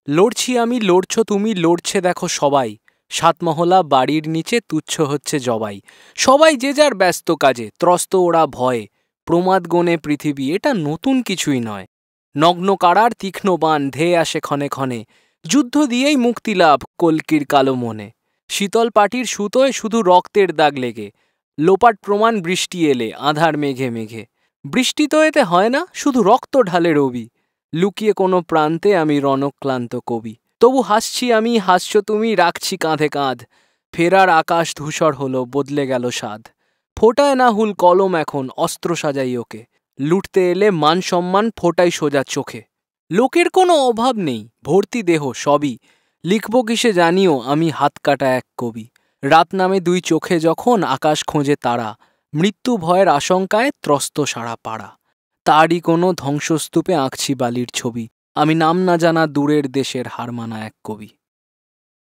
লড়ছি আমি, লড়ছো তুমি, লড়ছে দেখো সবাই। সাতমহলা বাড়ির নিচে তুচ্ছ হচ্ছে জবাই। সবাই যে যার ব্যস্ত কাজে, ত্রস্ত ওরা ভয়ে। প্রমাদ গণে পৃথিবী, এটা নতুন কিছুই নয়। নগ্ন কারার তীক্ষ্ণ বাণ ধেয়ে আসে ক্ষণে ক্ষণে। যুদ্ধ দিয়েই মুক্তি লাভ কল্কির কালো মনে। শীতল পাটির সুতোয় শুধু রক্তের দাগ লেগে। লোপাট প্রমাণ বৃষ্টি এলে আঁধার মেঘে মেঘে। বৃষ্টি তো এতে হয় না, শুধু রক্ত ঢালে রবি। লুকিয়ে কোনো প্রান্তে আমি রণক্লান্ত কবি। তবু হাসছি আমি, হাসছো তুমি, রাখছি কাঁধে কাঁধ। ফেরার আকাশ ধূসর হলো, বদলে গেল স্বাদ। ফোটায় না হুল কলম এখন, অস্ত্র সাজাই ওকে। লুটতে এলে মান সম্মান ফোটাই সোজা চোখে। লোকের কোনো অভাব নেই, ভর্তি দেহ সবই। লিখব কিসে জানিও, আমি হাত কাটা এক কবি। রাত নামে দুই চোখে যখন আকাশ খোঁজে তারা। মৃত্যু ভয়ের আশঙ্কায় ত্রস্ত সারা পাড়া। তারই কোনো ধ্বংসস্তূপে আঁকছি বালির ছবি। আমি নাম না জানা দূরের দেশের হার মানা এক কবি।